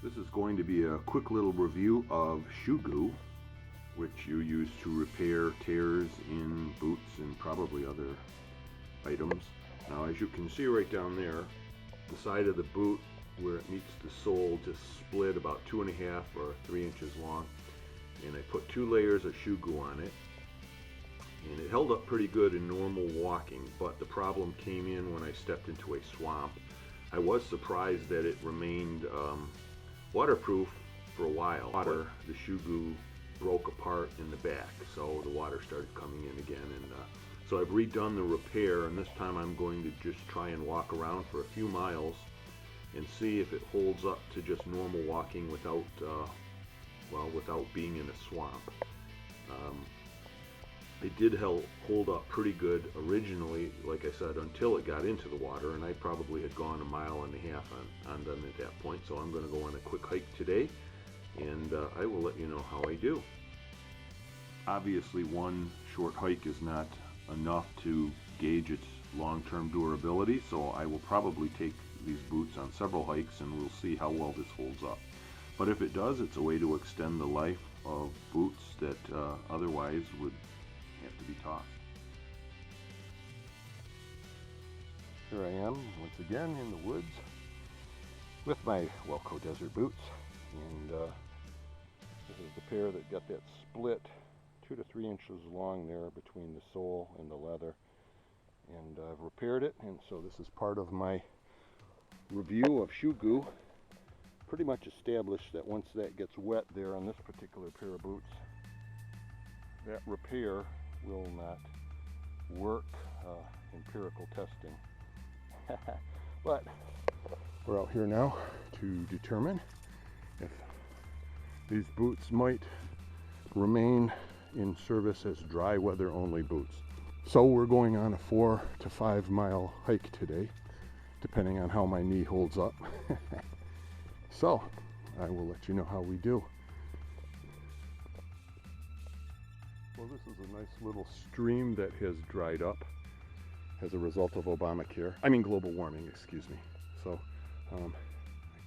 This is going to be a quick little review of Shoe Goo, which you use to repair tears in boots and probably other items. Now, as you can see right down there, the side of the boot where it meets the sole just split about 2.5 or 3 inches long, and I put 2 layers of Shoe Goo on it, and it held up pretty good in normal walking, but the problem came in when I stepped into a swamp. I was surprised that it remained waterproof for a while. The Shoe Goo broke apart in the back, so the water started coming in again, and so I've redone the repair, and this time I'm going to just try and walk around for a few miles and see if it holds up to just normal walking without without being in a swamp. It did hold up pretty good originally, like I said, until it got into the water, and I probably had gone 1.5 miles on them at that point. So I'm going to go on a quick hike today, and I will let you know how I do. Obviously, one short hike is not enough to gauge its long-term durability, so I will probably take these boots on several hikes, and we'll see how well this holds up. But if it does, it's a way to extend the life of boots that otherwise would have to be tossed. Here I am once again in the woods with my Welco Desert boots, and this is the pair that got that split 2 to 3 inches long there between the sole and the leather, and I've repaired it, and so this is part of my review of Shoe Goo. Pretty much established that once that gets wet there on this particular pair of boots, that repair will not work. Empirical testing. But we're out here now to determine if these boots might remain in service as dry weather only boots. So we're going on a 4 to 5 mile hike today, depending on how my knee holds up. So I will let you know how we do. Well, this is a nice little stream that has dried up as a result of global warming, excuse me. So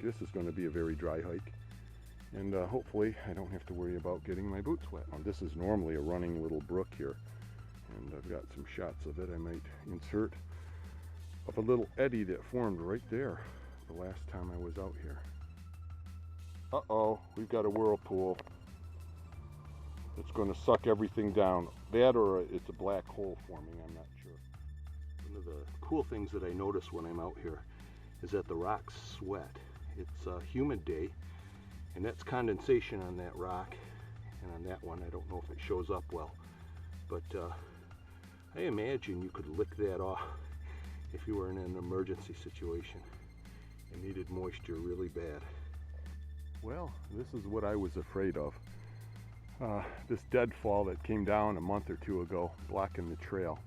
this is going to be a very dry hike, and hopefully I don't have to worry about getting my boots wet. This is normally a running little brook here, and I've got some shots of it I might insert of a little eddy that formed right there the last time I was out here. Uh-oh, we've got a whirlpool. It's going to suck everything down. That, or it's a black hole forming, I'm not sure. One of the cool things that I notice when I'm out here is that the rocks sweat. It's a humid day, and that's condensation on that rock, and on that one I don't know if it shows up well, but I imagine you could lick that off if you were in an emergency situation and needed moisture really bad. Well, this is what I was afraid of. This deadfall that came down a month or 2 ago, blocking the trail.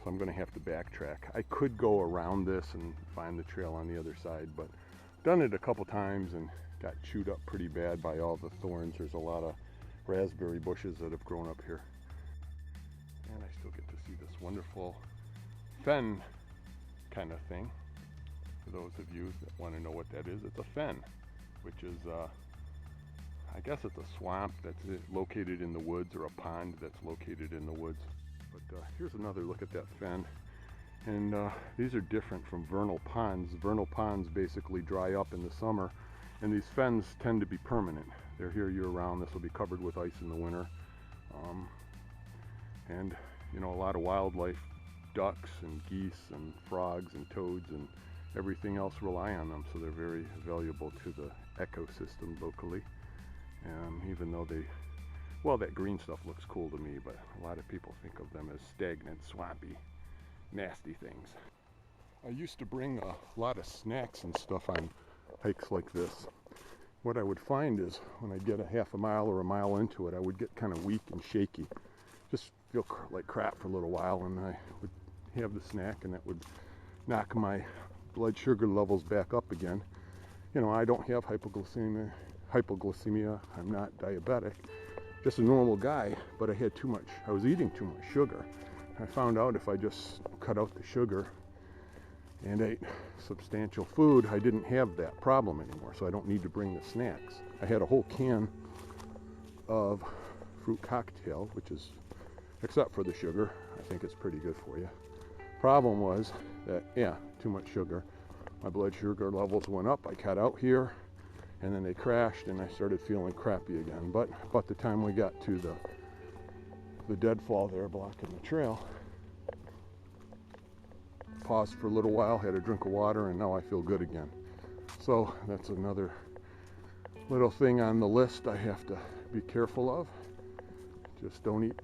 So I'm going to have to backtrack. I could go around this and find the trail on the other side, but I've done it a couple times and got chewed up pretty bad by all the thorns. There's a lot of raspberry bushes that have grown up here. And I still get to see this wonderful fen kind of thing. For those of you that want to know what that is, it's a fen, which is I guess it's a swamp that's located in the woods, or a pond that's located in the woods. But here's another look at that fen, and these are different from vernal ponds. Vernal ponds basically dry up in the summer, and these fens tend to be permanent. They're here year-round. This will be covered with ice in the winter, and you know, a lot of wildlife, ducks and geese and frogs and toads and everything else rely on them, so they're very valuable to the ecosystem locally. Even though that green stuff looks cool to me, but a lot of people think of them as stagnant, swampy, nasty things. I used to bring a lot of snacks and stuff on hikes like this. What I would find is when I'd get a half a mile or a mile into it, I would get kind of weak and shaky, just feel like crap for a little while, and I would have the snack, and that would knock my blood sugar levels back up again. You know, I don't have hypoglycemia, I'm not diabetic, just a normal guy, but I was eating too much sugar. I found out if I just cut out the sugar, and ate substantial food, I didn't have that problem anymore, so I don't need to bring the snacks. I had a whole can of fruit cocktail, which is, except for the sugar, I think it's pretty good for you. Problem was that, yeah, too much sugar. My blood sugar levels went up. I cut out here, and then they crashed, and I started feeling crappy again. But by the time we got to the deadfall there blocking the trail, paused for a little while, had a drink of water, and now I feel good again. So that's another little thing on the list I have to be careful of. Just don't eat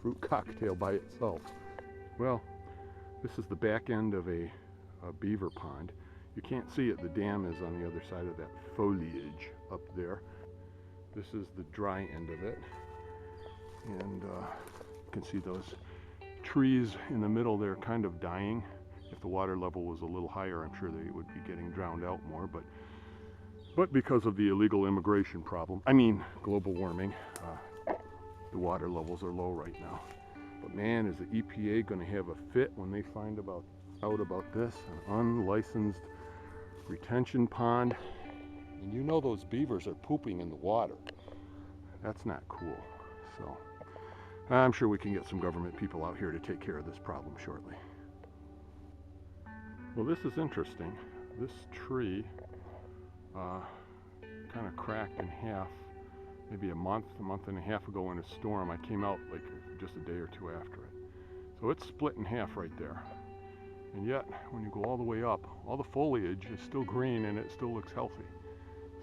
fruit cocktail by itself. Well, this is the back end of a beaver pond. You can't see it, the dam is on the other side of that foliage up there. This is the dry end of it, and you can see those trees in the middle there kind of dying. If the water level was a little higher, I'm sure they would be getting drowned out more, but because of the illegal immigration problem, I mean global warming, the water levels are low right now. But man, is the EPA going to have a fit when they find out about this, an unlicensed retention pond. And you know those beavers are pooping in the water. That's not cool. So I'm sure we can get some government people out here to take care of this problem shortly. Well, this is interesting. This tree kind of cracked in half maybe a month and a half ago in a storm. I came out like just a day or two after it. So it's split in half right there. And yet, when you go all the way up, all the foliage is still green and it still looks healthy.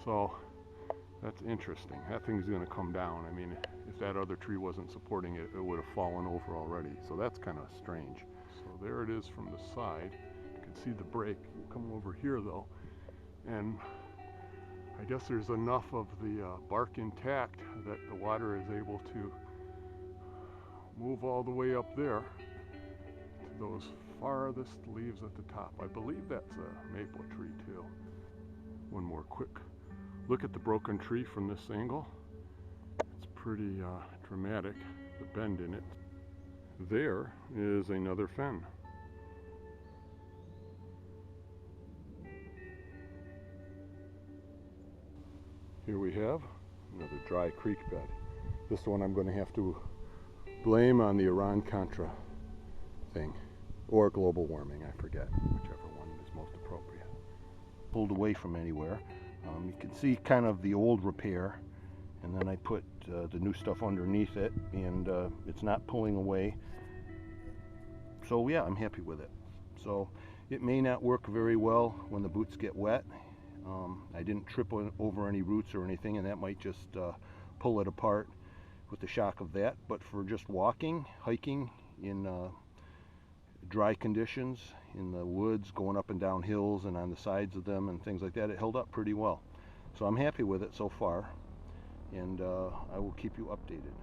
So that's interesting. That thing's going to come down. I mean, if that other tree wasn't supporting it, it would have fallen over already. So that's kind of strange. So there it is from the side. You can see the break. You come over here though, and I guess there's enough of the bark intact that the water is able to move all the way up there to those farthest leaves at the top. I believe that's a maple tree too. One more quick look at the broken tree from this angle. It's pretty dramatic, the bend in it. There is another fen. Here we have another dry creek bed. This one I'm going to have to blame on the Iran-Contra thing, or global warming, I forget, whichever one is most appropriate. Pulled away from anywhere. You can see kind of the old repair, and then I put the new stuff underneath it, and it's not pulling away. So yeah, I'm happy with it. So it may not work very well when the boots get wet. I didn't trip over any roots or anything, and that might just pull it apart with the shock of that. But for just walking, hiking in dry conditions, in the woods, going up and down hills and on the sides of them and things like that, it held up pretty well. So I'm happy with it so far, and I will keep you updated.